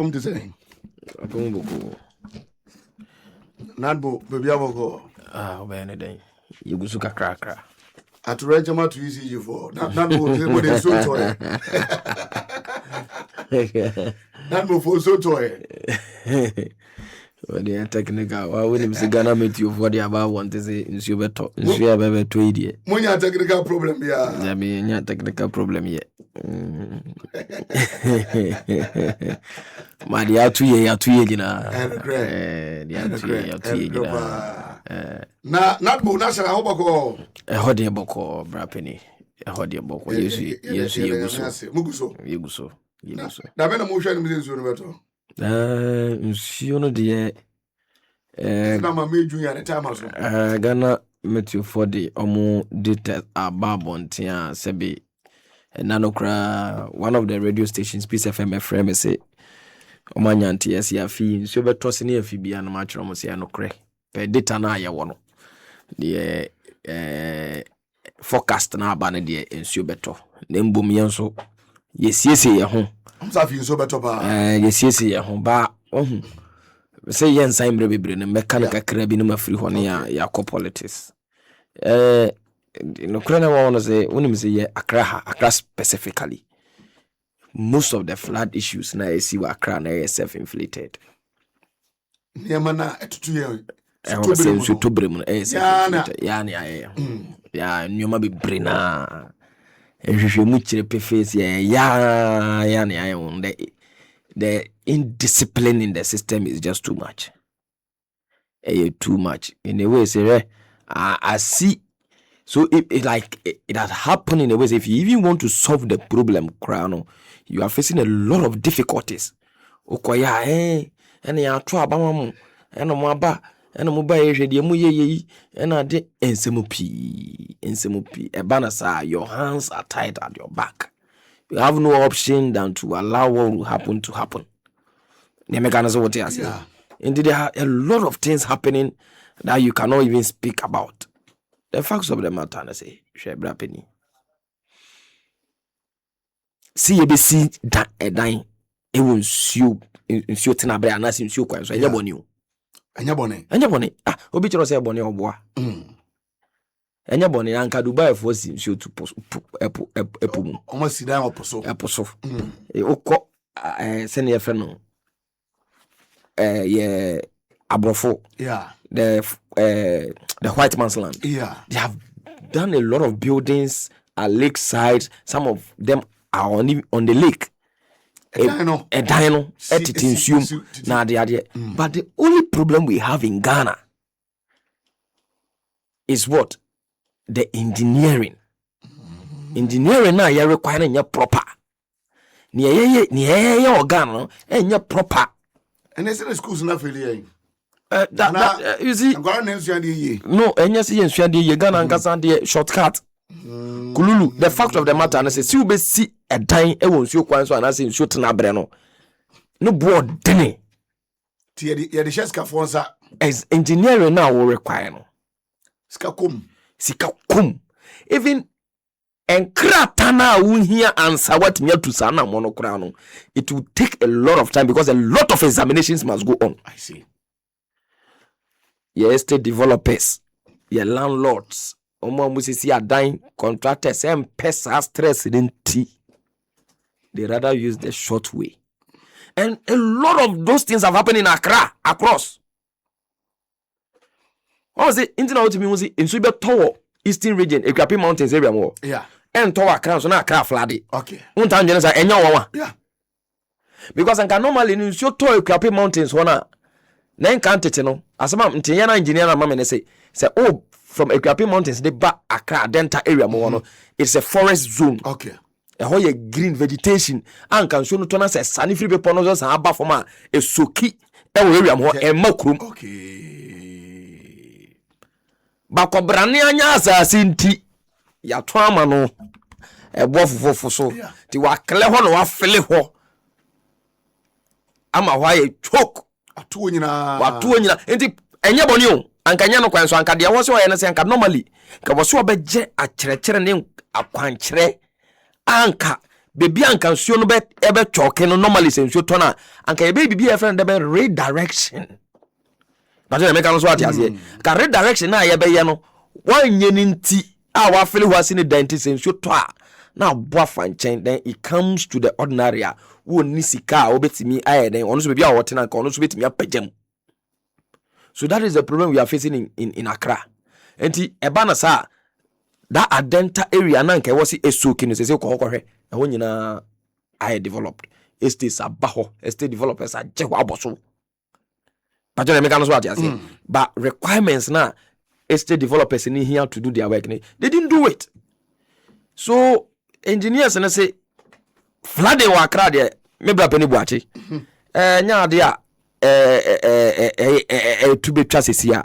To say. Akosombo. Nadbo, baby, aboko. Obey day. You go suka cracker. At Regiment to easy you for. Nadbo, they so toy. Nadbo for so toy. When they are technical, I wouldn't say Ghana meet you for the about one to say in Subeto. You have ever to idiot. When you have technical problem, yeah. I mean, you technical problem yet. My dear, 2 years, 2 years, you know. Nadbo, National Hobako. A hodie boko, Brappenny. A hodie boko. Yes, Muguso. Yuguso. Davena motion in Zunibeto. Dear. Nama made you at a time also. Ghana met you for the Omo details about Bontia Sebi. And Nanokra, one of the radio stations, Peace FM, FM, say, Omanyanti, yes, ya fee, so be tossing a fee and match almost ya no cray. Per data na ya one. The forecast na banner dear in Subeto. Nembo mianso. Yes, ya home. I'm sorry, so better. Yes, ya home. Ba, say yen sign baby, and mechanical carabin free one ya politics. No Krana want to say when you say Accra specifically. Most of the flood issues now you see what Accra now is self-inflated. Niamana at 2 years. I want to say to Bremen yeah, you might be brina. And you much face the indiscipline in the system is just too much. Too much. In a way, say I see. So it has happened in a way. If you even want to solve the problem, Crown, you are facing a lot of difficulties. Okoya and ya try abamamu and omaba and omuba ye mu and ade ensemupi ebanasa. Your hands are tied at your back. You have no option than to allow what will happen to happen. Yeah. Indeed, there are a lot of things happening that you cannot even speak about. The facts of the matter, I say, Shebra Penny. See, dying. It will sue Tinabre and ask him to quite so. Anyaboni. Obituary say Bonnie or bois. Anyaboni and Kadubai force him to Epum. Almost sit down or pursue. Oko, send your friend. Yeah, Abrofo. Yeah. The white man's land. Yeah. They have done a lot of buildings at lakeside. Some of them are on the lake. A dino. Now they are there. But the only problem we have in Ghana is what? The engineering. Engineering now you're requiring your proper. Near Ghana and your proper. And they say the school's not really. You see, no, and yes, you Ghana and Kassan shortcut. Kululu, the fact of the matter, and I say, you see a dying, I won't show quite so, and I say, shoot an abreno. No board, dinny. The Sheska Fonsa as engineering now will require no. Sikakum. Even and Kratana won't hear answer what me to Sana monocrano. It will take a lot of time because a lot of examinations must go on. I see. Your estate developers, your landlords, Musisi are dying, contractors, and pests are stress in tea. They rather use the short way. And a lot of those things have happened in Accra, across. What was it? Internal to me was in Suba Tower, Eastern region, Ekrapi Mountains area more. Yeah. And Tower Crown, so now Accra flooded. Okay. One time, yeah. Because I can normally in your Tower Ekrapi Mountains, one. Then can't it know? As a man, engineer, and say, from Ekrapi Mountains, they back Accra, Delta area, more. It's a forest zone. Okay. A whole green vegetation. And can show no turn us a sunny free ponos and above for a soki area more a mokrum. Okay. Bako Brania Sinti ya twamano a buff for so. The Wakalehon or Feleho. I'm a why choke. Watuonyina enti enye boni ankanya kwanso ankadia wo so ye ne anka normally ka wo so obeje akyerɛkyerɛ ne akwankyerɛ anka baby anka nsuo no be choke no normally say nsuo tona anka ye baby be friend be redirection but na make am so atiase ka redirection na ye be ye no wanye ni nti a wa feel who ni denti say nsuo to a na boa fanchen then it comes to the ordinary wo ni sika obetimi aye then ono so baby a wotena anka ono so betimi apagam. So that is the problem we are facing in Accra. Enti eba na sa that adenta area na nka was esoki no say ko hwe ehwo nyina I developed estates abaho estate developers are je aboso but you make so atiase but requirements na estate developers in here to do their work they didn't do it. So engineers na say flooding wa Accra there me bra pani buachi nya ade a to be trusted here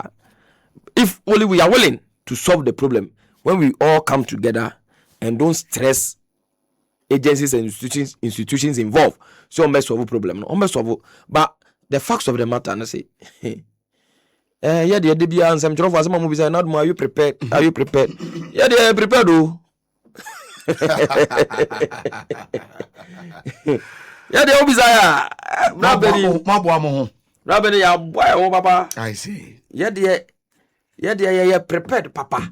if only we are willing to solve the problem when we all come together and don't stress agencies and institutions involved, so on solve the problem. No, solve. But the facts of the matter, I say, yeah, the idea and some for some movies are not more. Are you prepared? Are you prepared? Yeah, they are prepared. Oh, yeah, they always are. Rabbi, ya boy, oh, papa. I see. Yeah, they prepared, papa.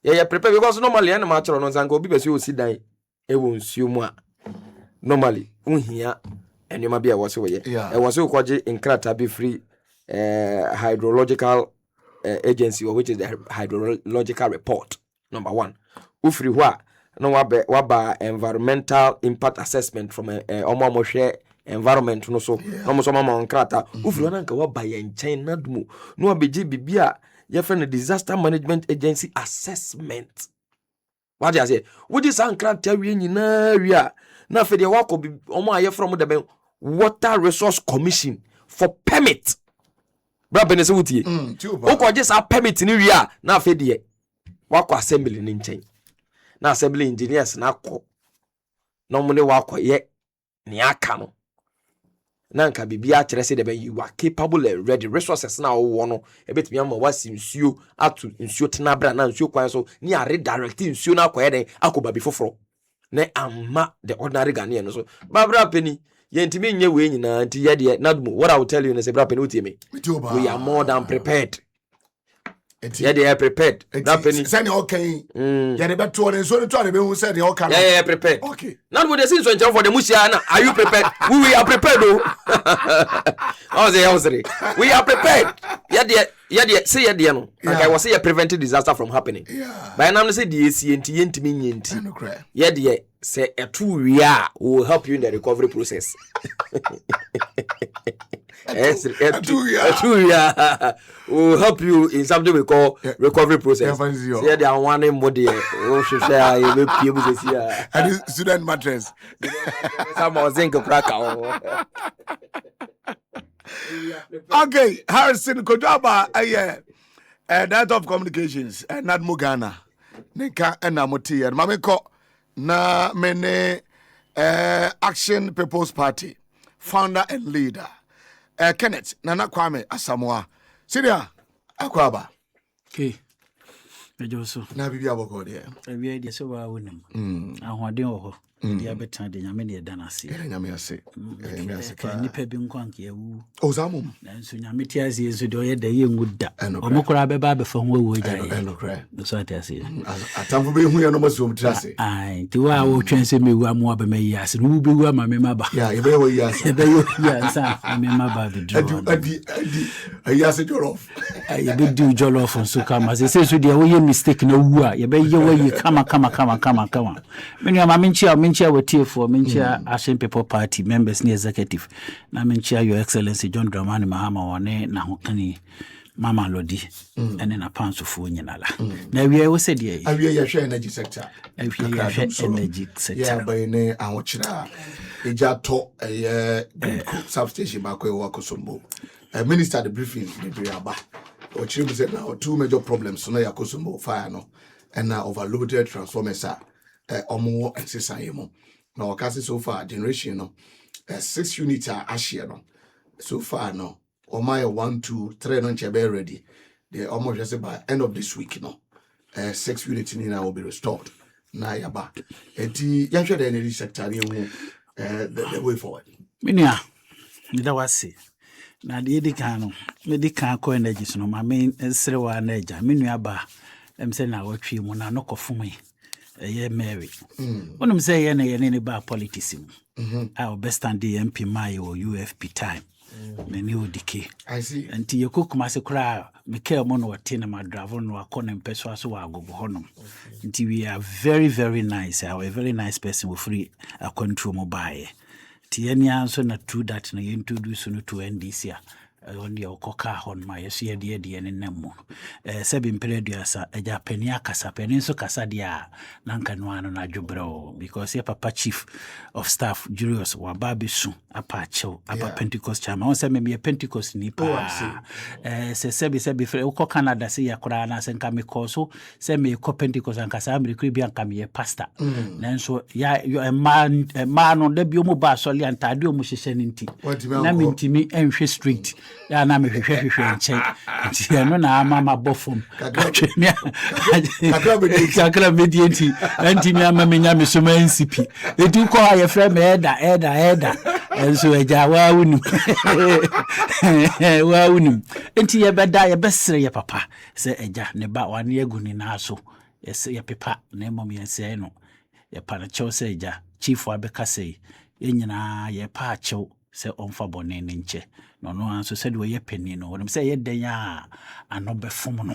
Yeah, prepared because normally any matter on Zango be you sit down. It won't see more. Normally, here and you might be a was away. Yeah, I was so quite in Krata be free hydrological agency, which is the hydrological report. Number one, Ufri wa no waba environmental impact assessment from omo share environment no so no so mama on Krata. Ufri wa nka waba ye nchen nadmu no abeji bibia ye friend disaster management agency assessment. What I say? What is Krata we nyina ria na fe de wako omo aye from the water resource commission for permit. Bra bene se wutie. Oko je sa permit ni ria na fe de wako assembly ni nchen. Na assembly engineers na ko na mo ne wako ye ni aka no. Na nka bibia kire se de you are capable and ready resources na wo no ebetimi am wasi nsuo atu nsuo tenabra na nsuo kwan so ni are direct nsuo na akoye den akoba bi foforo na amma the ordinary Ghanaian so babra penny yentimi nye we nyina nti ye de nadmo what I will tell you is bra penny utie me we are more than prepared. Yeah, they are prepared. That penny. Send okay. Yeah, they better to so to be who said okay. Yeah, prepared. Okay. Not with the since when for the Musiana. Are you prepared? we are prepared though. We are prepared. Yeah, say yeah, no. Like I was say preventing disaster from happening. Yeah. But now say the ACNT yenti. Yeah, say a 2 year will help you in the recovery process. Yes, a 2 year will help you in something we call recovery process. Yeah, they are one more day. And student mattress. Some of zinc cracker. Okay, Harrison Kodaba, Director of Communications, and not Mugana. Nika and Namoti and Mamiko na mene Action People's Party, founder and leader. Kenneth Nana Kwame Asamoah. Sidia Akwaba. Okay. Mejoso. Na bibi aboko de. Ebi de so wa wonam. Ahoden wo ho. Dia betan de nyame ne da na se. Nyame ase. Nyame ase Ka nipa bi nkwanke awu. Ozamum. Na nso nyame ti ase so de oyɛ da ye nguda. Omokora beba be fa ho awu agya ye. Enokra. So ati ase. Atamfo be hu ya no masom trase. Ai, ti wa wo twen se mewu amu ba meyi ase. No be wu ama me maba. Yeah, e be wo yi ase. E be yo ya sa me maba be do. Adi. Ayi ase jollof. Ai be do jollof nso kama. Se so de wo ye mistake na wu a ye be ye wo yi kama. Me no ma menchia wetie for menchia Action People Party members ni executive na menchia Your Excellency John Dramani Mahama wone na hokani Mama Lodi ene na pansofo nyinala na wie wo se de awie ye hwe energy sector energy sector yeah by ne ahokyira eja to substation ba ko e Akosombo minister the briefing de aba o chiri be say na two major problems no Akosombo fire no and na overloaded transformers omo exercise mo na wakasi so far generation no 6 units are ashia no so far no o my 1 2 3 no chebe ready the almost just by end of this week no 6 units in now will be restored na yaba enti yahwe the energy sector the way forward minia nda wase na de edika no medical co energy so no ma me nsere wa na eja menua ba emse na watwe mu na no kofum ye Mary wonum say ye na ye ne ba politics mu our best stand the MP my or UFP time na ni odike I see anti ye kokuma se kra Mikel mo no wote na madravo no akona mpeso so wa agogo honom nti we are very very nice a very nice person we free a control mobile ti ye nia so na true that na ye introduce no to NDC on the okoka hon ma yeso ye de ne nemu sebi mpeleduasa eja pani akasa pani so kasa dia na nka no ano na dwobro because ye papa chief of staff Julius wa babesu apa chew apa Pentecost chama on se me Pentecost ni pa se sebi fre uko Canada se ya kura na se nka me koso se me ko Pentecost anka sa America bi anka me pastor nanso ya man no da bi o mu ba so le antade o mu hyehyɛ ninti na mintimi enhwe street ya na me hwehwe nche nti no na mama bofom kakra medienti anti mi ama menya me so mansipi edu ko aye frɛ me eda enso eja wa wunu enti ye beda ye besere ye papa se eja ne ba wane agu ni na so ye pepa na mom ye se no ye pa na chew se eja chief wa beka se ye nyina ye pa chew se onfa bone ne nche no anso said we ye penny no won say ye den a ano befom no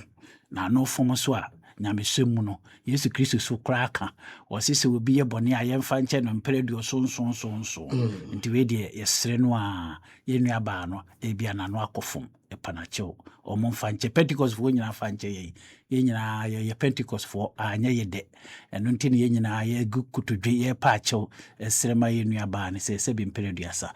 na no fom so a nyamesemu no Yesu Kristo so kraka o se we bi ye bone a ye mfa nche no mperedu so nti we de ye sere no a ye nua ba no e bia na no akofom e panacho o mo mfa nche Pentecost fo nyina fa nche ye nyina ye Pentecost fo anya ye de eno nti ne ye nyina ye gukutudwe ye pa acho sere ma ye nua ba ne se bi mperedu asa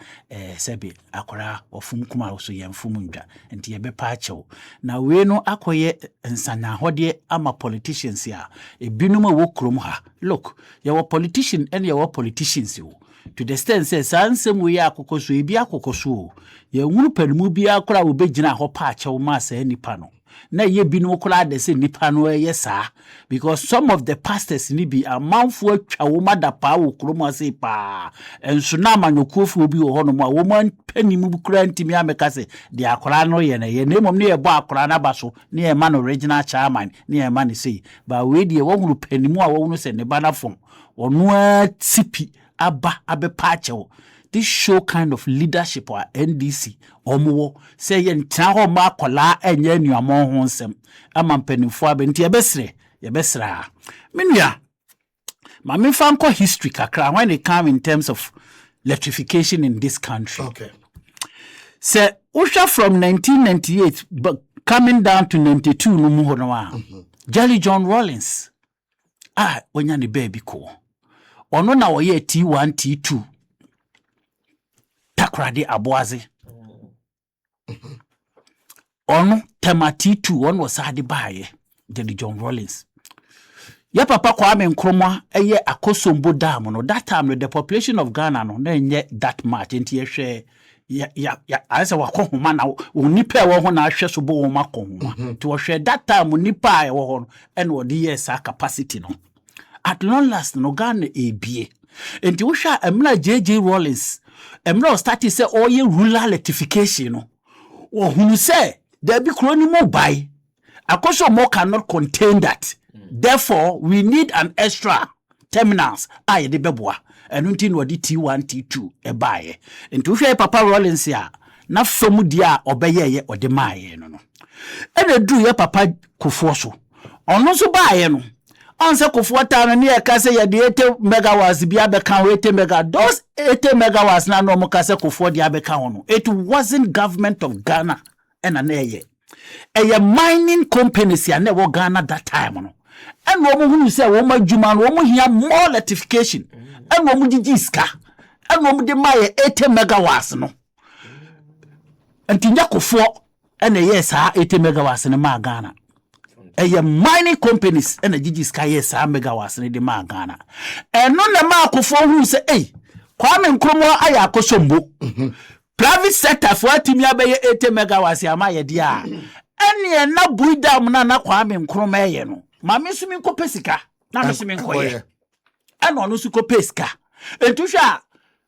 sebi akora ofum kuma so ye mfum ndwa nti ye be pa acho na we no akoye nsana hode ama politicians ya ebinum wo krom ha look your politician and your politicians you to the extent say sansem we akokoso ebi akokoso ye nwuru panimu bi akora wo begina ho pa acho ma sa nipa no na ye binu kula de se nipa no ye sa because some of the pastors ni bi amanfo atwa wo madapa wo kromo ase pa enso na amanyokufu obi wo hono ma wo man panimu bu kura ntimi ameka se de akora no ye na ye nemom ne ye bo akora na baso ne ye man original chairman ne ye man say ba we de wo hunu panimu a wo hunu se ne bana fon ono atipi aba abepa achewo. This show kind of leadership or NDC omo say ye ntra ho ma kola enye nuamo ho nsem ama mpanimfo abenti ye besra menua ma me fanko history kakra when it come in terms of electrification in this country. Okay. So usha from 1998 but coming down to 92 no mu hono a Jelly John Rawlings onya ne baby ko ono na wo ye T1 T2 takrade aboaze ono temati 2 ono wasade baaye Jelly John Rawlings ya papa Kwame Nkrumah eye Akosombo dam no that time the population of Ghana no na nye that much enti ye hwe ya asa wakohoma na onipa wo ho na ahwe so bo wo makohoma to wo hwe that time onipa wo ho ene odi yes capacity no at long last no Ghana ebie enti wo hwa emla JJ Rawlings emra start say oye rural electrification no wo hunu say there be kroni mo buy Akosombo cannot contain that. Therefore we need an extra terminals aye de beboa enu nti no di T1 T2 e baaye enti wo hwe papa Rawlings ya na famu dia obeye ye ode maaye no ene du ye papa Kufuor so ono so baaye no onse Kufuor ta no ne e ka se ye de 80 megawatts bia be kan 80 mega those 80 megawatts na no mo ka se Kufuor dia be kan no it wasn't government of Ghana ena na ye mining companies ya na wo Ghana that time no and wo hunu say wo madwuma no wo hia more electrification and wo gigi ska and wo de maye 80 megawatts no antinya Kufuor and yes 80 megawatts no ma Ghana mining companies and gigi ska yes megawatts no de ma Ghana and no na ma Kufuor hunu say Kwame Nkrumah aya Akosombo private sector for atimi abaye 80 megawatts ya ma ye dia ene na buidam na Kwame Nkrumah ye no ma mesumi nkopesika na mesumi nkoye and on usuko peska. And to sha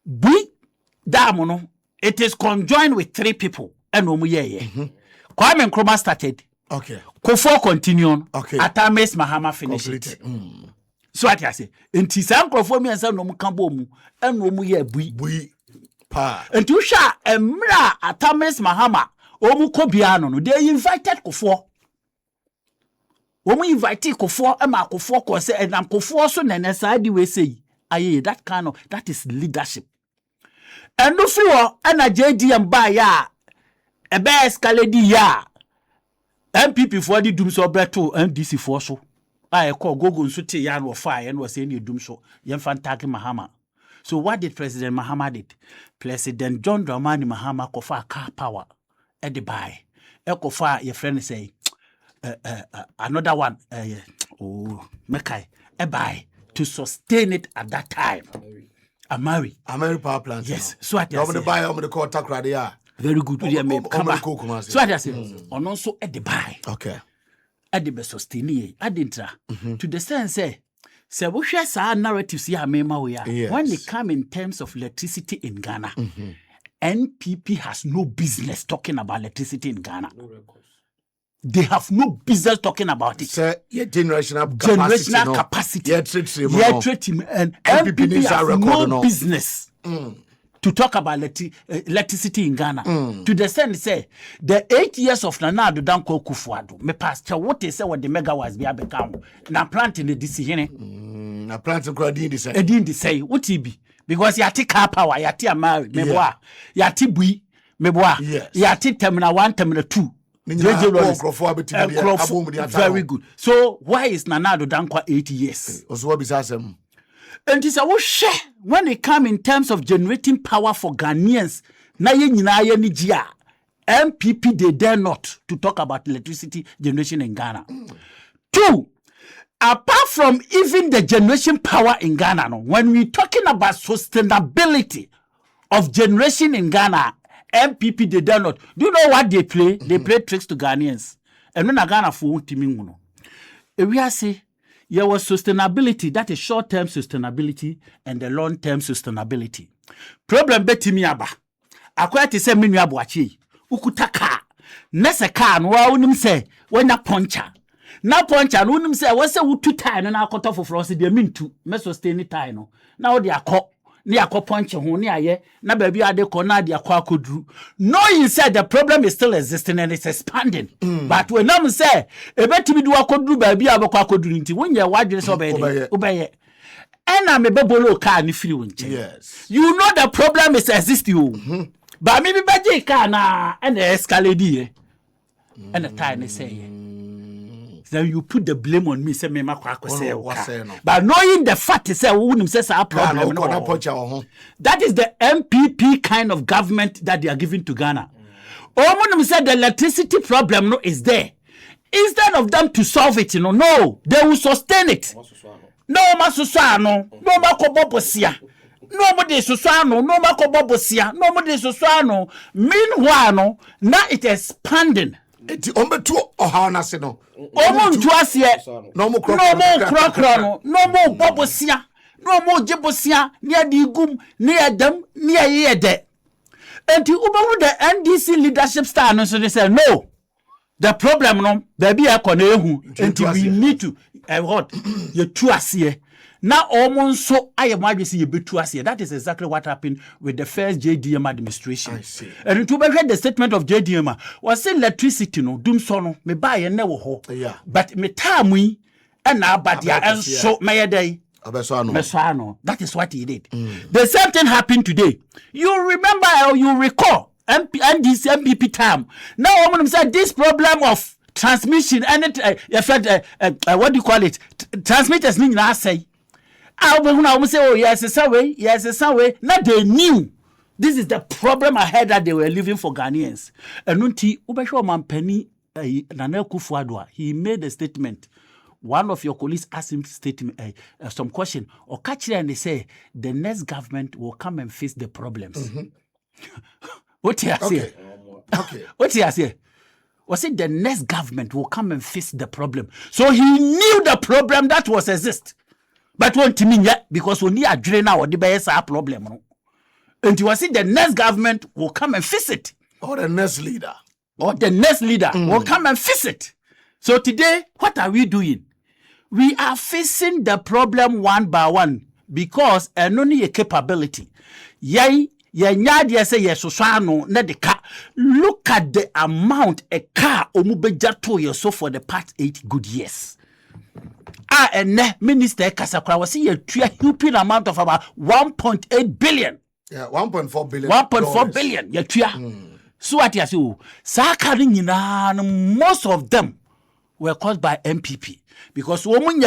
bui damono, it is conjoined with 3 people. And Kwame Nkrumah started. Okay. Kufuor continued. Okay. Atames Mahama finished it. So what I say? And Tisan Kufuor me and say no mu kambo mu and no mu ye bui pa. And to sha emra Atames Mahama omu kobiano no they invited Kufuor. Omu invited Kufuor ema Kufuor ko say and Kufuor so na side we say aye that is leadership. And no free and a JDM ba ya ebe escalade ya MPP for the doom so breto NDC for so I call gogo nso te ya no fire and was saying you doom so yen fantaki Mahama. So what did President Mahama did? President John Dramani Mahama kofa car power at the buy. Kofa your friend say another one Mekai a buy to sustain it at that time. Amari power plant. Yes. So what I say? Buy the call takradia. Very good. So I say on also at the buy. Okay. At the best sustain adintra to the sense say we share our narratives here when they come in terms of electricity in Ghana. NPP has no business talking about electricity in Ghana. They have no business talking about it. Sir, your generational capacity. And NPP has no business to talk about electricity in Ghana. To the sense say the 8 years of Nana Addo Dankwa Akufo-Addo, me pastor what they say what the megawatts be abekam na plant in the DC na plant in the Edin say what he be because yati car power yati amari meboa yati bui meboa yati terminal 1 terminal 2. Very good. So why is Nana Addo Dankwa 8 years? And it's a share when it come in terms of generating power for Ghanaians. Na ye nyina ye ni gia. MPP they dare not to talk about electricity generation in Ghana. 2, apart from even the generation power in Ghana, no, when we talking about sustainability of generation in Ghana, MPP they dare not. Do you know what they play? They play tricks to Ghanaians. And when Ghana for timi we are say there was sustainability, that is short-term sustainability and the long-term sustainability. Problem betimi aba. Akwai te se menu aboachi. Ukuta car. Nese car no wa unim se wenya puncher. Na puncher no unim se wo se wutu tie no na akoto foforo se de mintu. Me sustain tie no. Na wo de akọ ne akọ puncher ho ne aye na ba bi ade ko na de akọ akoduru. Knowing said the problem is still existing and it's expanding. But when am say ebetimi du akoduru ba bi abakọ akoduru nti wonye wadwene so obeye. And me bebolo car ni free wonche. Yes. You know the problem is existing. But maybe baje car na and escalade and the time they say then you put the blame on me say me makwa say but knowing the fact is say wouldn't say a problem that is the MPP kind of government that they are giving to Ghana. Omunum said the electricity problem no is there. Instead of them to solve it, no, they will sustain it. No masusano, no makobobosia. Nobody susano, no makobobosia, nobody susano. Meanwhile, now it is expanding. Eti ombetu ohana se no. Omuntu asie. No mo krokro no mo bobosia. No mo jebosia, ni adigum, ni adam, ni ayede. Enti ubewu the NDC leadership star no so they say no. The problem no, baby ehu. Enti we need to what? You two asie. Now almost so I am why see you be two asie. That is exactly what happened with the first JDM administration. I see. And to be read the statement of JDM was say electricity no dum so no me buy and never ho. Yeah. But me time we and now but ya and so my day. Mesano. That is what he did. The same thing happened today. You remember or you recall NDC MPP time. Now woman said this problem of transmission and what do you call it? Transmitters mean I say. I will say, oh yes, it's a way, yes, it's a way. Now they knew this is the problem ahead that they were living for Ghanaians. And Nunti Ubesho Mampeni Nana Akufo-Addo, he made a statement. One of your colleagues asked him some question or catch it and they say the next government will come and face the problems. What he say? Okay. What he say? Was it the next government will come and face the problem? So he knew the problem that was exist. But one to me yet because we need a drain or the best problem. No? And you will see the next government will come and fix it. Or the next leader. Will come and fix it. So today, what are we doing? We are facing the problem one by one because only a capability. Say yes, look at the amount a car omubeja so for the past 8 good years. And Minister Kasakra was see a huge amount of about 1.8 billion. Yeah, 1.4 billion. 1.4 billion. So what you say? Most of them were caused by MPP because woman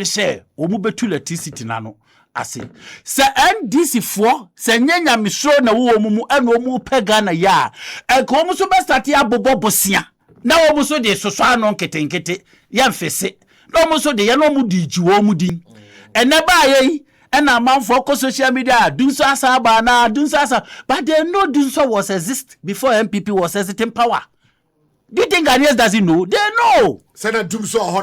say betu electricity nano. I say NDC 4 say nyanya misro na wo mu eno mu pega na ya e ko mu so be start ya bobo bosia na wo mu so de soso ano nketenkete ya mfese na mu so de ya no mu di jiwo mu din ene ba ye ena manfo ko social media dunso asa ba na dunso asa but they know dunso was exist before MPP was exiting power. Do you think Ghanaians doesn't know? They know. Send Dumso ho.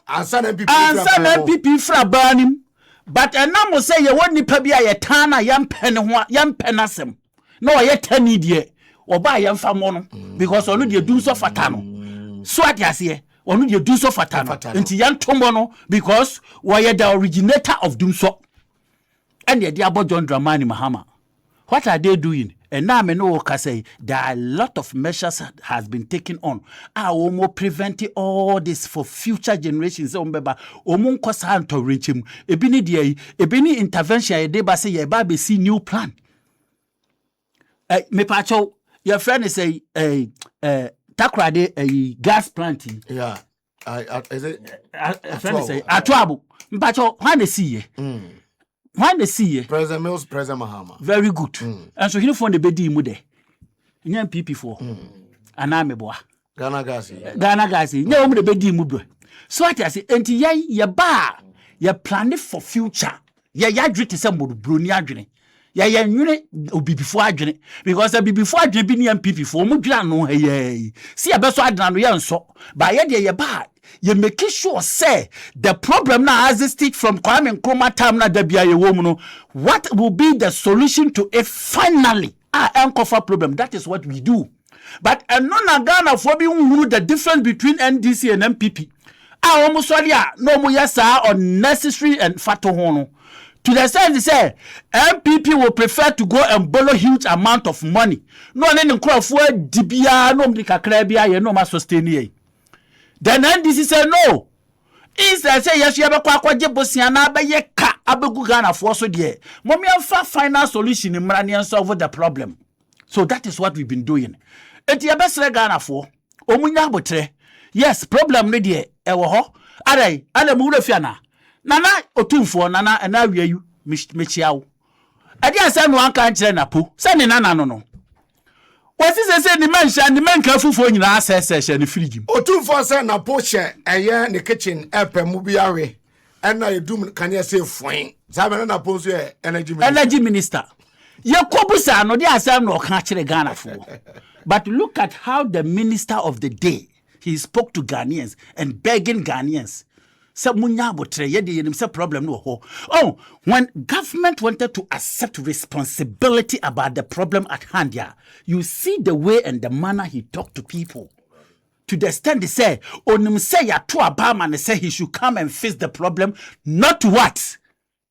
And send MPP fra banim. But now say you want ni pebia ye tana yam penasem. No ye tani die. Oba yam famono because onu de Dumso fatano. So at yase onu de Dumso fatano. Nti yan tombono because we the originator of Dumso. And the abo John Dramani Mahama. What are they doing? And now I know say there are a lot of measures has been taken on. Omo preventing all this for future generations. Omo kosa to reach him. Ebini intervention. Deba say ye ba be see new plan. Me pacho your friend is a takrade a gas planting. Yeah. Is it? Friend say atuabu. Me pacho when they see ye. When they see ye, President Mills, President Mahama. Very good. And so he phone the bedi mude. Nyan PP4. Aname boa. Ghana Gasi. Nya omu the bedi mude. So what I say, enti ye ba ye plan for future. Ye adwene te se broni adwene. Ye nwene obi before adwene because obi before adwene bi ni PP4 mu dwena no ye. See abeso adena no ye nso. Ba ye de ye ba you make sure say the problem now as it from Kwame Nkrumah time na dabia ye wo mu no what will be the solution to it finally uncover problem. That is what we do. But na Ghana for be who the difference between NDC and MPP almost no mo yesa unnecessary and fato hono to the extent they say MPP will prefer to go and borrow huge amount of money no any Nkrumah dibia no mdi kakra bia ye no ma sustain ye. Then NDC say no. Instead say yes, you have a kwakwaje bosiana abaye ka abegu Ghana for so there. Mommy fa final solution in Mranian solve the problem. So that is what we've been doing. Eti abesre Ghana for omunya botre. Yes, problem no there e wo ho. Adai, ana mu refia na. Nana otumfo nana na wie yu mechiawo. Ade asa no anka nkire na po. Se ne nana no. What is say the man can full in our session the fridge. O 247 na poche eye ne kitchen epe mu biare. And na do can you say fine. Sabe na pose energy minister. Ye kobusa no dey asem no ka kire Ghana for. But look at how the minister of the day he spoke to Ghanaians and begging Ghanaians. Problem no ho. Oh, when government wanted to accept responsibility about the problem at hand, yeah, you see the way and the manner he talked to people. To the extent they say, onim say ya to Obama and say he should come and face the problem, not what?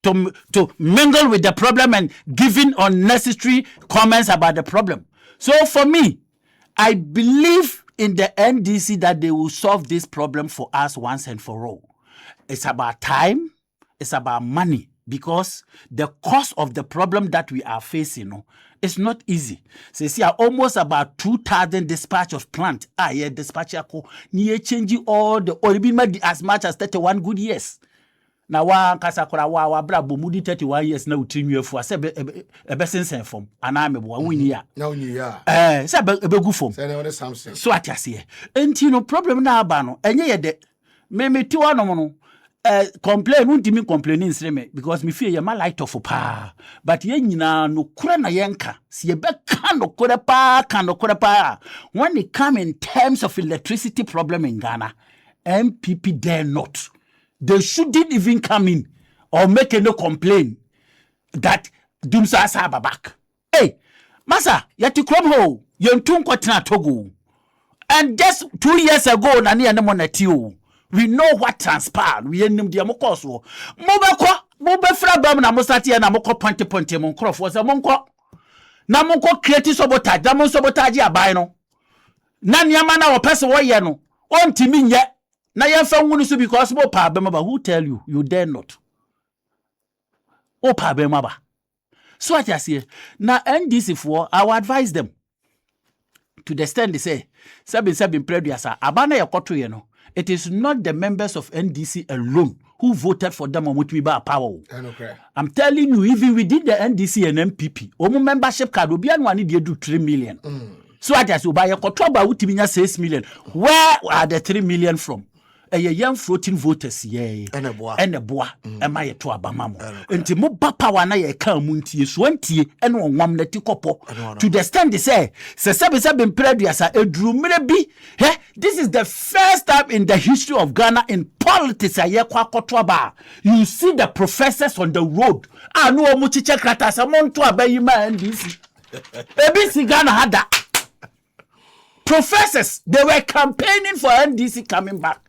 To mingle with the problem and giving unnecessary comments about the problem. So for me, I believe in the NDC that they will solve this problem for us once and for all. It's about time, it's about money, because the cost of the problem that we are facing is not easy. So you see, almost about 2,000 dispatch of plant. Dispatch near changing all the oil be as much as 31 good years. Now one kasakora wa brabo mudi 31 years now trim for say a besen form and I'm a win ya. No ya. Say a good form. So what I say. And you know problem na ba no enye de me ti wa no complain won't me complaining sreme because me fear ye ma light off pa but ye nyina no kura na yenka se ye be kan no kura pa when it come in terms of electricity problem in Ghana MPP dare not they shouldn't even come in or make any complaint that Dumsa Saba back. Hey, Masa, yati krom ho, yentung kwatina Togo. And just 2 years ago, Nani and Monetio, we know what transpired. We end the Amokoso. Mobe Frabam Namosati and Amoko Ponte Moncroft was a monko. Namonko creative sabotage, Damon sabotage abino. Nanyamana or pass away yano. On Timin yet. Na yan fa wunu so because mo pa bema ba who tell you dare not. O pa bema ba. So what I say na NDC for I will advise them to the extent they say sabin preduasa abana yakoto ye no. It is not the members of NDC alone who voted for them on ba power. Okay. I'm telling you, even within the NDC and MPP, omo membership card obi anu ani dey do 3 million. So what I say buy yakoto ba utiminya 6 million. Where are the 3 million from? A young floating voters, yea, and a bois, am I to Abamamo? Until mo power na ye come munti, swanty, and one that you couple to the stand they say, Sabi been previous a drew maybe. This is the first time in the history of Ghana in politics. You see the professors on the road. I know much check that as a month to obey you, man. This ABC Ghana had that. Professors, they were campaigning for NDC coming back.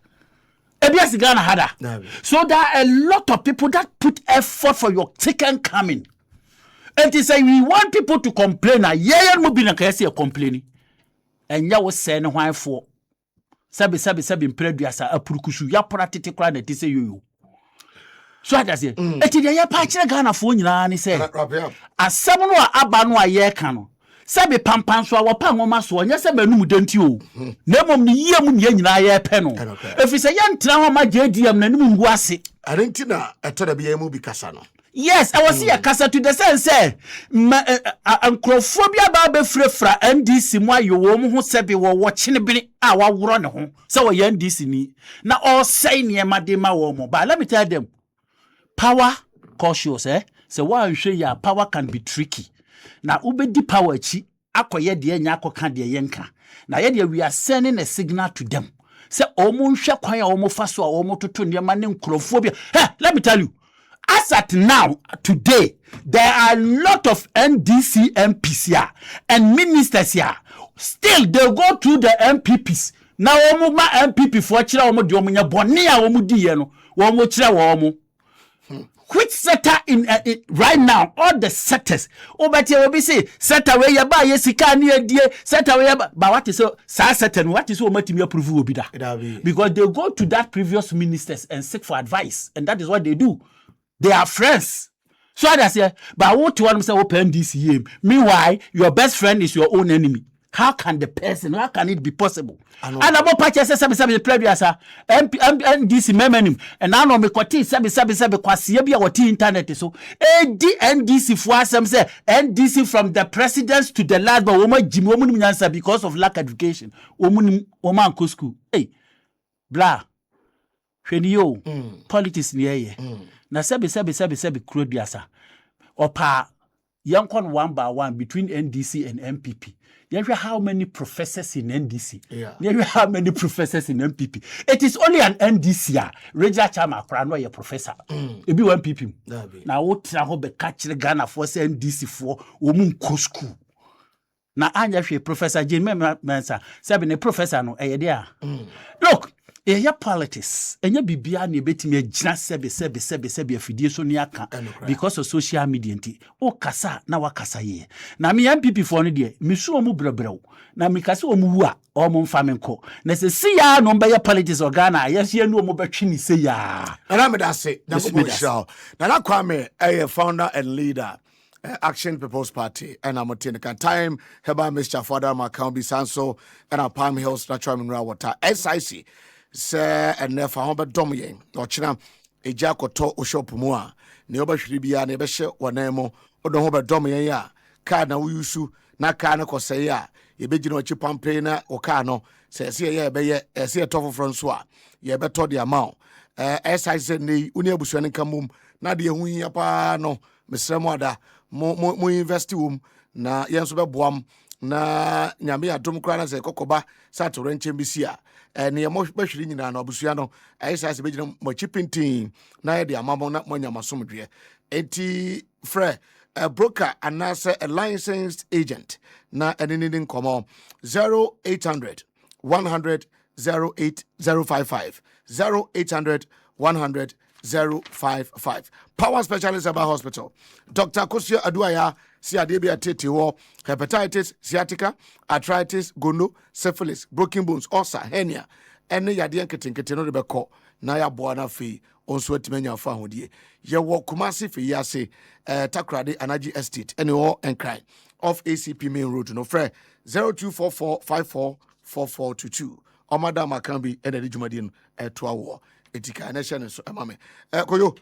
So there are a lot of people that put effort for your ticket coming. And they say we want people to complain. Yeah, mobile na complaining. And ya was saying why for sabi in preduasa apurukusu ya pratiti kwa na say you. So I say eti dey ya pa kire Ghana fo nyina ni say asem no aba no aye ka no. Sabi pampan so awopa ngoma so nya se banum denti o na mom ni yie mu nyina ye pe no efi se ye ntra ho ma JDM na num ngu ase arenti na etoda bia mu bi kasa no. Yes, I was here kasa to the sense say ankrofobia ba be frefra NDC mu ayo wo mu ho sebi wo chine bini a wa woro ne ho se wo ye NDC ni na all say ne ma de ma wo mo. But let me tell them, power cautious so one hwe ya power can be tricky. Na ubedi power chi akoye de nya akoka de yenka na ye de we are sending a signal to them say omo nhwe kwan a omo fa so a omo toto ndema ne nkrofobia. Let me tell you, as at now today there are a lot of NDC MPs here and ministers here. Still they go through the MPPs. Now omo ma MPP for kira omo de omo nya boni a omo di ye no omo kira omo. Which sector in right now? All the sectors. But you will say sector where you buy yesika ni edie sector where but what is so certain what is so much me approve will be that because they go to that previous ministers and seek for advice and that is what they do. They are friends. So I say, but what you want to say open this year? Meanwhile, your best friend is your own enemy. How can the person? How can it be possible? And about patches sabi previous NDC memenim and now no me kwati sabi kwasi bia wati internet so NDC for asem say NDC from the presidents to the last but woman jim woman nyansa because of lack of education woman ko school hey blah hweniyo politics ni ye na sabi krodiasa opa yankon one by one between NDC and MPP. How many professors in NDC? Yeah. How many professors in MPP? It is only an NDC. Regina Chama Krano, your professor. It be one PP. Now, what travel be catch the Ghana for NDC for woman co school. Now, I'm a professor Jim Mensa, 7 professor no idea. Look. Eya politics enya bibia na ebetimi agina sebe afidie so ne aka because of social media nti o kasa na wakasa ye na me MPP for no de mesu omu brebrɛw na me kasa omu wu a omu mfa me nko na se si ya no mba ya politics organa yes ye no omu betwe ni se ya na me da se na go show na Kwame founder and leader Action People's Party and I'm at time heba Mr. Father Makambi Sanso and our Palm Hills Natural Mineral Water SIC Sir and never home but domain or china a jacoto or shop mua neoba shribia nebeshe wanemo or don't hope a domain ya kana uyusu na kana kosaya ye begino chipampena or kano says ye be a see a toffle Francois ye better the amount as I said the uniabushan kamum na de hu ya pa no mesremwada mo investi na yenso be boam na nyame adom kora na sɛ kɔkɔba sɛ atorɛnkyɛm bi si a neɛ mɔbɛhwere nyinaa no abusua no ɛyɛ saa sɛ bɛgyina mɔkyi pintin na yɛde ama mo na moanya masomdwoeɛ enti frɛ a broker anaasɛ a licensed agent na ɛne ne nkɔmmɔ 0800 100 08055 0800 100 055 Power Specialist Aba Hospital. Dr. Akosombo Aduaya si adebia tete wo hepatitis, sciatica, arthritis, gono, syphilis, broken bones, ulcer, hernia. Ene yade nketenkete no de beko na ya boa na fi onso atimanya fa hodie. Ye wo Kumasi fi yase Takrade Anaji Estate ene wo enkrai off ACP Main Road no frɛ 0244544422. Omada Makambi ene di dwumadie no toa wo. Etika na hye ne so emame. Koyo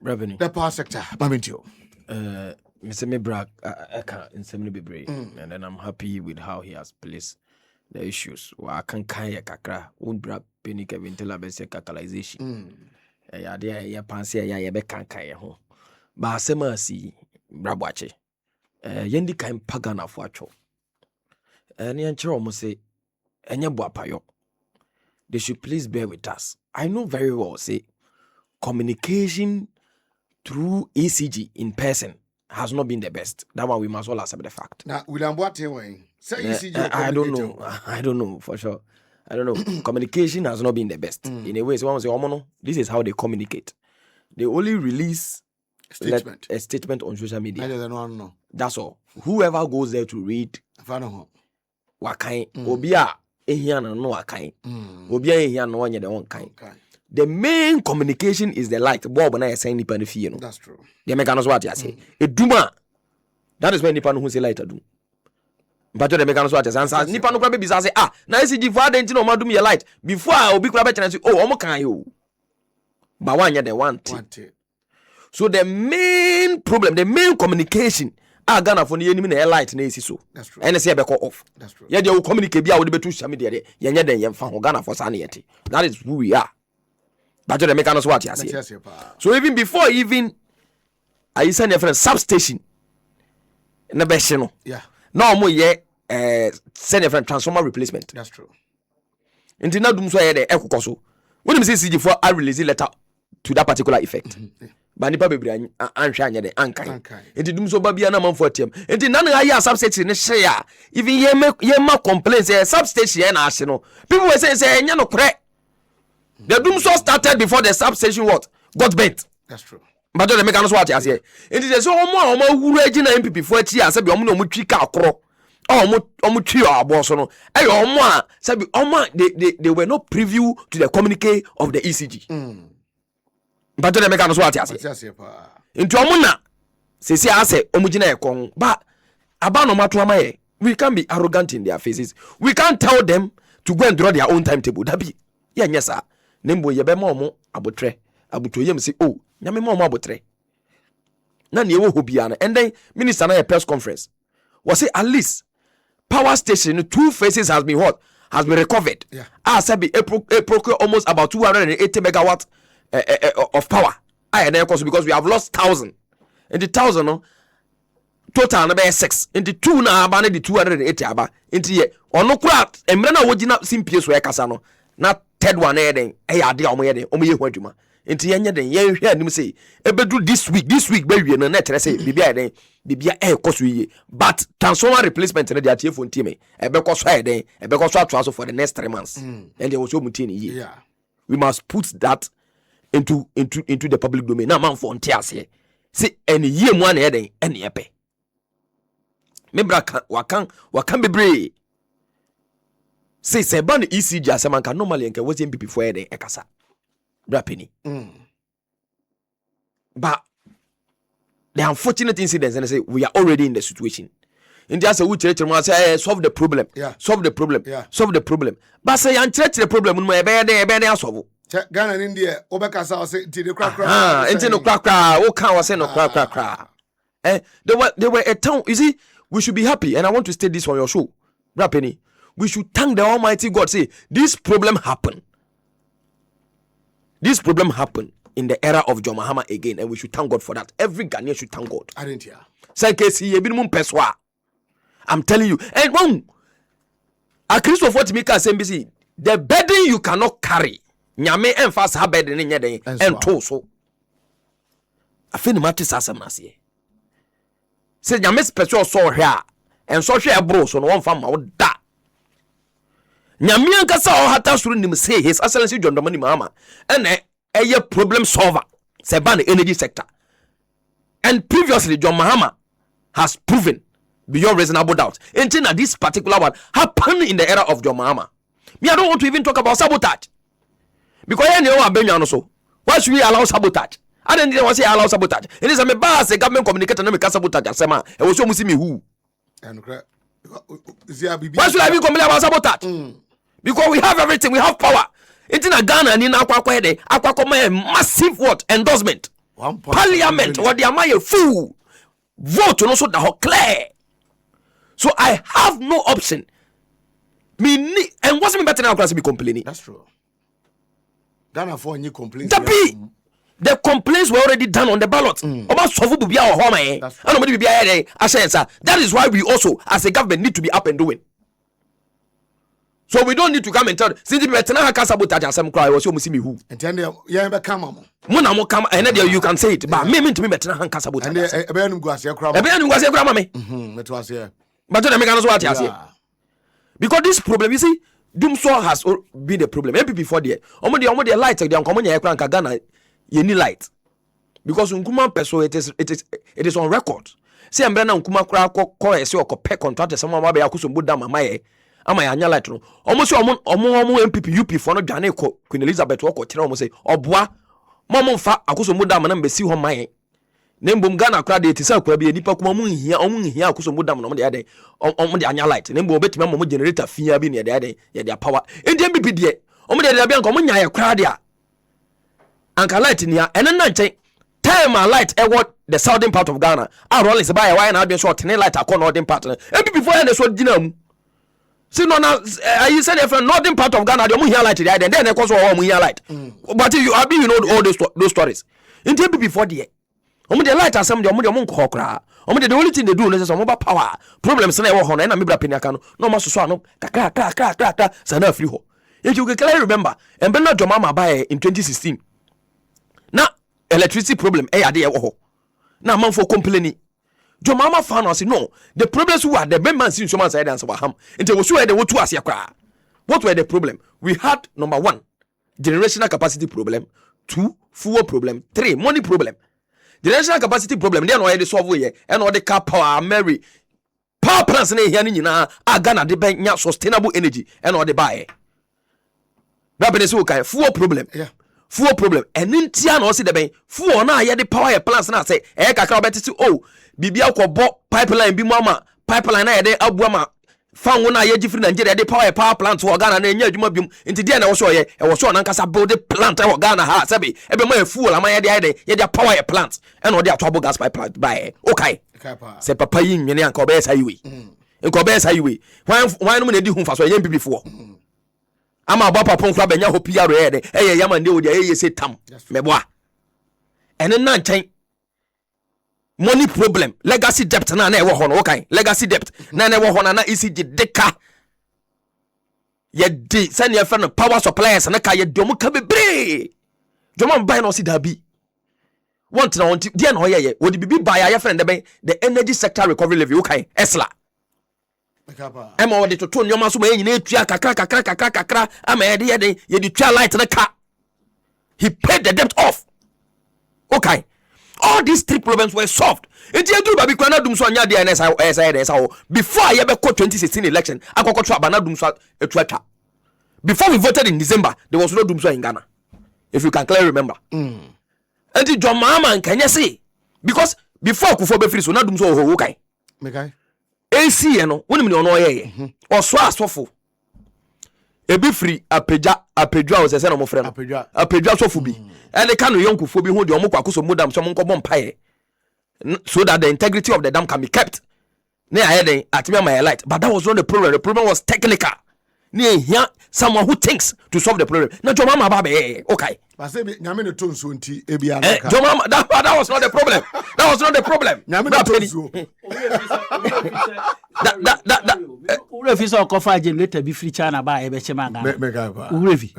revenue. The power sector. Mamentio. Mr. Mebrak, I can't be brave, and then I'm happy with how he has placed the issues. Well, I can't kaya kakra, won't brag penny Kevin Telabese capitalization. Ya dear, ya pansy, ya be can't kaya home. But sema si brabwache. Yendi kaim pagana fuacho. And yancho almost say, Enya buapayo. They should please bear with us. I know very well, say, communication through ECG in person has not been the best. That one we must all accept the fact. Now, William Boateng, say ECG. I don't know for sure. I don't know. Communication has not been the best. In a way, someone say, "Oh, no, this is how they communicate." They only release a statement on social media. I don't know. That's all. Whoever goes there to read, wakai obia ehiana no wakai obia ehiana no wanye de one kind. The main communication is the light. Bob na say nipa no fie no. That's true. The mechanism what you say. Eduma. That is when nipa no who say light adu. But the mechanism what you say. Nipa no be bisa say na ECG for adenti no ma dum ye light. Before obi kura be chana say omo kan yo. But one the one thing. So the main problem, the main communication Ghana for the enemy na light na esi so. That's true. And say be call off. That's true. Yeah, they will communicate bia wo de betu social media de. Ye nya den ye mfa ho Ghana for sana yeti. That is who we are. But the mechanism what you say. So even before I send a friend substation na be no. Yeah. Now mo ye send a friend transformer replacement. That's true. Inti na dum so ye de ekokoso. When you say CG for I release letter to that particular effect. But nipa bebre anhwe anya de ankan. Inti dum so ba bia na manfo atiam. Inti na na ya substation ne share even ye ma complaints substation na ahye no. People were saying say enya no kore. The doom so started before the substation what got bent. That's true. But the mechanism what you say. It is so omo wuru agina MPP for ti ase be omo no mu twi ka akoro. Omo twi abo so no. Eh omo a say be omo they were not preview to the communique of the ECG. But the mechanism what you say. Into omo na se ase omo gina ekon ba aba no mato amaye. We can't be arrogant in their faces. We can't tell them to go and draw their own timetable. That be yes sir. Nembo yebe ma omo abotre abotoyem say nyame ma omo abotre na ne ewo hobia na and then minister na a press conference was say at least power station 2 phases has been recovered. Yeah. Said be procure almost about 280 megawatt of power because we have lost 1,000 and the 1,000 no total na be 6 and the 2 na aba na the 280 aba enti ye ono kura emre na wogina simpie so e kasa no na third one eden ade omo ye hu adwuma enti yenye den ye hwe anim sei ebedu this week be wie no na tere sei bibia eden bibia koso yiye but transformer replacement na de atiefo ntime koso eden koso atoa so for the next 3 months and they also mutie ni ye. Yeah. We must put that into the public domain na man for ntiase say ene ye mu na eden ene epe membra wakan bebre. Say ban ECG asamanka normally nke was MPP for eden ekasa brapeni. But the unfortunate incidents and I say we are already in the situation. In just a church say solve the problem. Yeah. Solve the problem. Yeah. Solve the problem. But say and church the problem no e be solve. Ghana and India obekasa say the crack enti no crack o kan was say no crack. They were a town. You see, we should be happy and I want to state this on your show. Brapeni. We should thank the Almighty God. Say, this problem happened. This problem happened in the era of John Mahama again, and we should thank God for that. Every Ghanaian should thank God. I didn't hear. Say, Kesi, ye bin mum peswa. I'm telling you. And one, a Christopher what make us MBC, the burden you cannot carry. Nyame emphasize ha burden in your and so. I feel the matter asam na se. Say nyame special so here and so share bro so no one fam ma da. Nyame ankasa o hata suru nim say his excellency John Dramani Mahama and a problem solver say ban the energy sector. And previously John Mahama has proven beyond reasonable doubt until this particular one happened in the era of John Mahama. Me, I don't want to even talk about sabotage. Because I know Benyan so. Why should we allow sabotage? I didn't want to say allow sabotage. It is a me boss, a government communicator, no me sabotage. Sema, I was almost see me who. Why should I be complaining about sabotage? Because we have everything, we have power. It's in a Ghana and in Aqua massive what endorsement. Parliament, what they are fool. Vote on also the whole clear. So I have no option. Me and what's me better now class be complaining. That's true. Ghana for any complaints. The complaints were already done on the ballot. About Sofu Bubia or Homa. That is why we also, as a government, need to be up and doing. So we don't need to come and tell. Since the Betana can sabotage and some cry was you see me who. And then you come. Mona come and then you can say it. But me to me Betana can sabotage. And a Ben was your crowd. A Ben was your grandma. That was here. But don't make us what you say. Because this problem, you see, Doomsaw has been a problem. Maybe before the only light, they are coming here, Ghana, you need light. Because Nkuma Peso, it is on record. See, I'm Brana Nkuma call a so pay contract, someone will be Akosombo Dama, my anya light. Almost MPP, UP for no Jane, Queen Elizabeth Walker, almost say, or bois, Mamma fa Akosombo Dama, and see her my Nembum Ghana crowd it is a be a deeper common here, only here, Akosombo Dama on the other on the anya light. Nembo bet Mamma generator fear being the other, their power. In the MPP, only the Abian common ya crowd ya. Anka light in here, and then time a light what the southern part of Ghana. I roll is by a wine, I've been short, and light a northern part. And before I saw dinner. See, no, now, you said if a northern part of Ghana, the moon here light, and then of course, all moon here light. But you know all those stories. In the before the only the light are some of the moon cockra. Only the only thing they do is some mobile power. Problems never on and I'm a pinacano. No more swano, crack, sana free ho. If you can clearly remember, and Bernard Jomama by in 2016. Now, electricity problem, idea. Now, man for complaining. Jomama found us, no, the problems who are the members in someone's side and so ham. And they were sure they were to us. What were the problem? We had number 1, generational capacity problem, 2, fuel problem, 3, money problem. Generational capacity problem, they are already solved here, and all the car power, Mary, power plants in here, are gonna depend on sustainable energy and all the buy. Rabbi fuel problem. Yeah. Fuel problem. And in Tian or see the bank, fuel now, yeah, the power plants and I say, Eka better oh, Bibia ko bo pipeline bi mama, pipeline na de abuama, fan wona ye different Nigeria, the power plant to Ghana na nya adwuma biom. Inti dia na wo so ye, e wo so na nkasa build the plant e Ghana ha, sabi, e be mo fuel ama ye de power plant, and the atobo gas pipeline by. Okay. Se papa yin nwene anka obey say we. Nka obey say we. Why no na di hu fa so ye mbibi fo. Ama aba papa nkra benya ho PR ye de, ye yama nde wo de ye se tam. Meboa. Ene na nchen money problem, legacy debt na ewo ho no okay, legacy debt na ewo ho na ECG deka ye di send your friend power suppliers na ka ye domu ka bebre jomo buy no si da bi want na want dia no ye wo di bibi buy your friend the energy sector recovery levy okay esla ema wo di to nyoma so ma yin na etua kakra ama ye di tua light na ka he paid the debt off. Okay. All these 3 problems were solved. Before I ever 2016 election, before we voted in December, there was no Dumswa in Ghana. If you can clearly remember. And the John Mahama can you say? Because before Kufobe free, so not Dumswa okay. AC, you know, when you know, or Swasofo. A be free, a pedra was a son of my friend. A pedra so be. And they can't young Kufobi who the Omoko dam some common pie. So that the integrity of the dam can be kept. Near heading at me my light. But that was not the problem. The problem was technical. near here someone who thinks to solve the problem. Now, your mama, baby, okay. I say, Yamina Tonsunti, Ebian. Your mama, that was not the problem. That was not the problem. Yamina Tonsu. Urefi so kofa generator bi free China ba e be chema ga. Urefi.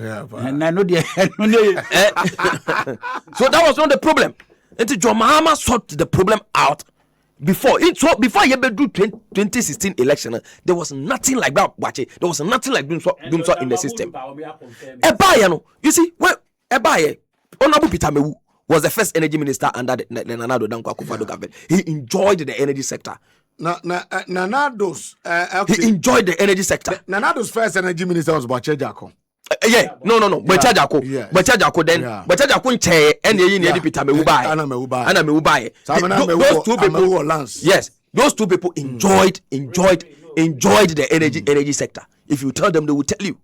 Na no de So that was not the problem. Until your mama sorted the problem out before you do 2016 election. There was nothing like that. Watch it. There was nothing like doing so in the system. You see, well, Honorable Peter Mewu was the first energy minister under the Nana Addo Dankwa Akufo-Addo government. He enjoyed the energy sector. Nanado's He enjoyed the energy sector. Nanado's first energy minister was Bache Jako. No. Bache Jako. Bache Jako then. Bache Jako nche ene Peter Mewu buy. Ana Mewu buy. Those two people. Yes, those two people enjoyed the energy sector. If you tell them, they will tell you.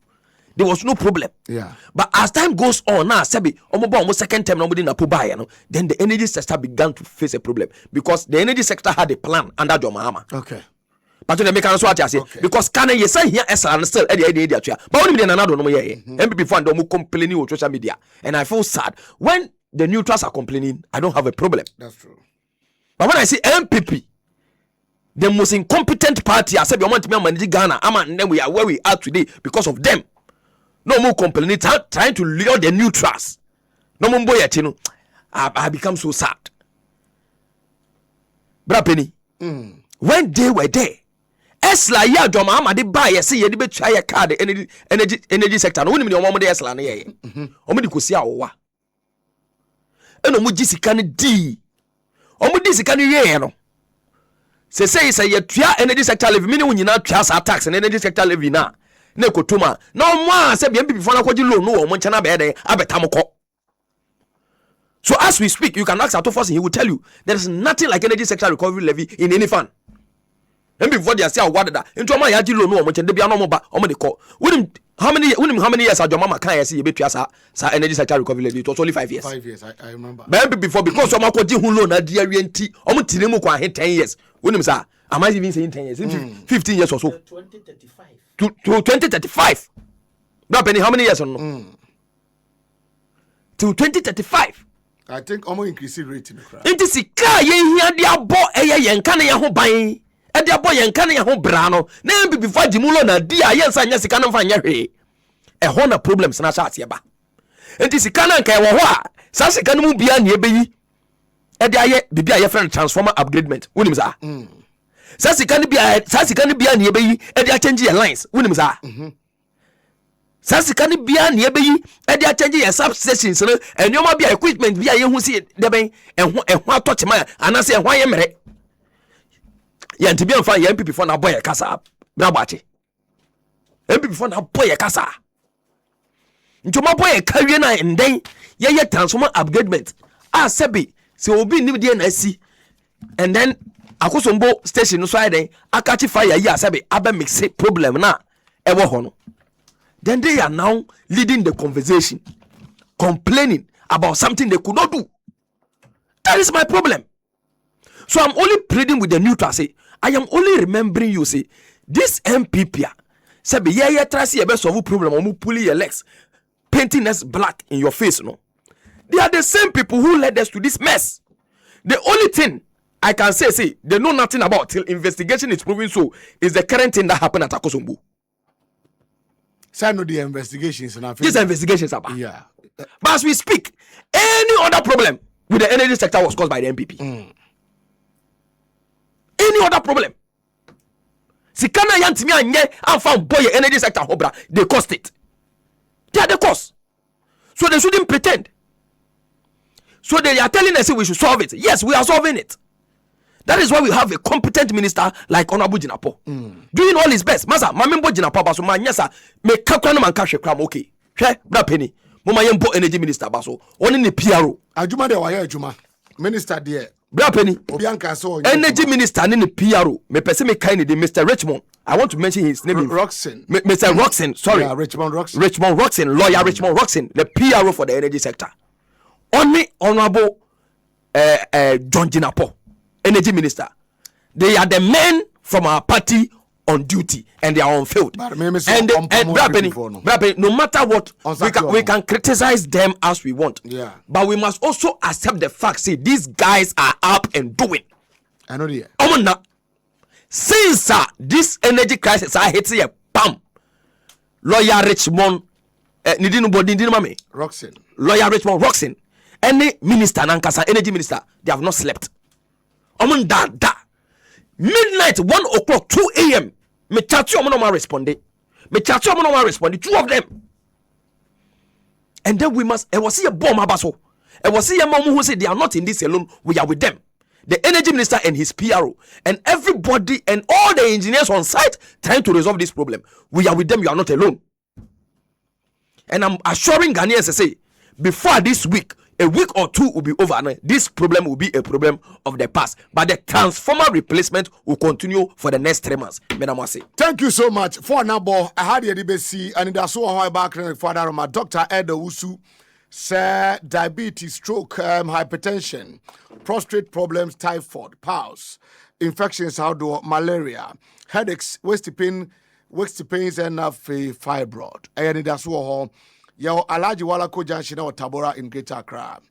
There was no problem. Yeah. But as time goes on, now, Sebi, almost second term, nobody na puba, then the energy sector began to face a problem because the energy sector had a plan under John Mahama. Okay. But to the mechanics, what I say, because can you say here, and still, but only another no more. MPP fund don't complaining on social media, and I feel sad when the neutrals are complaining. I don't have a problem. That's true. But when I see MPP, the most incompetent party, I said, we want to manage Ghana, and then we are where we are today because of them. No more complaining, trying to lure the neutrals. No more boy, I become so sad. Bra Penny, when they were there, Esla ya Joma Amadi buy a see a debate try a card energy sector. No one in your mom de Esla ne. Omudi kusia owa. Eno mujisi kani di. Omudi kani ye no. Say ye tria energy sector levy. Mini unyina tria sa tax and energy sector levy na. Ne kotuma. No more say BNP before na kwaji loan no monchana be abetamoko. So as we speak, you can ask Atofos and he will tell you there is nothing like energy sector recovery levy in any fund. And before they say what that into my yaji loan no monchen de bia no mo ba o mo de call. How many years your mama can say you be sa energy sector recovery levy? It was only 5 years. 5 years, I remember. But before because some kwaji hu loan na dia wienti o mo tire mu kwa 10 years. Wonim sa am I even saying 10 years? 15 years or so. 2035. To 2035. Now Penny, how many years on no? To 2035. I think almost increasing rate in the crowd. Inti sika ye hia dia bo yenka na ye ho ban. E dia bo yenka na ye ho bra no. Na mbi before dimulo na dia yensa nya sika no fa nya hwe. E ho na problems na sha ase ba. Inti sika na nka e wo ho a, sa sika no mu bia na ebeyi. E dia ye bibia ye friend transformer upgradement. Wonim sa? Sa sika no bia na ebeyi, e dia change your lines. Wonim sa? Sasika ni bia na ebeyi e dey change your substations no enyoma bia equipment bia ye hu si de ben ehho atotema anase ehho ye mere ya ntibia mfa ya MPP for na boy kasa bra bache MPP for na boy kasa ntoma boy kawie na nden ye transformer upgradement sebi se obi ni de na asi and then Akosombo station no so iden akachi fire yi sebi aba mix problem na e wo ho no. Then they are now leading the conversation, complaining about something they could not do. That is my problem. So I'm only pleading with the neutral. Say, I am only remembering you. Say, this MPP, say, yeah, try see a best of problem. Or pulling your legs, painting us black in your face. No, they are the same people who led us to this mess. The only thing I can say, they know nothing about till investigation is proving so. Is the current thing that happened at Akosombo. Say no the investigations now. These investigations are bad. Yeah. But as we speak, any other problem with the energy sector was caused by the MPP. Any other problem. Sikana yantimi anye and found boy energy sector hobra, they caused it. They are the cause. So they shouldn't pretend. So they are telling us we should solve it. Yes, we are solving it. That is why we have a competent minister like Honorable Jinapo. Doing all his best. Masa, mamembo Jinapo baso manyasa me kakwa no man ka hwekram okay. Hwe bra penny. Mo mayembo energy minister baso. Oni ne PRO. Adwuma de waya adwuma. Minister there. Bra penny. Obianka so energy minister ne PRO. Me pese me kind de Mr. Richmond. I want to mention his name. Roxen. Mr. Roxen, sorry. Yeah, Richmond Roxen. Richmond Roxen, lawyer Richmond Roxen, the PRO for the energy sector. Only Honorable John Jinapo, energy minister. They are the men from our party on duty and they are on field. But no matter what, we can criticize them as we want. Yeah. But we must also accept the fact, say, these guys are up and doing. I know the. Since this energy crisis I hit here, bam. Lawyer Richmond, Roxanne. Lawyer Richmond, Roxanne, any minister, Nankasa, energy minister, they have not slept. Midnight, 1 o'clock, 2 a.m. Me chat you no responded. Two of them. And then we must. I was see a bomb abaso. I was see a mom who said they are not in this alone. We are with them. The energy minister and his PRO and everybody and all the engineers on site trying to resolve this problem. We are with them. You are not alone. And I'm assuring Ghanaians to say, before this week, a week or two will be over, and this problem will be a problem of the past. But the transformer replacement will continue for the next 3 months. Thank you so much. For now, I had the DBC, and that's why I'm back for my Dr. Edo Usu. Say diabetes, stroke, hypertension, prostate problems, typhoid, pulse, infections, malaria, headaches, waist pains, and fibroid. And that's what Alaji Walako Junction or Tabora in Greater Accra.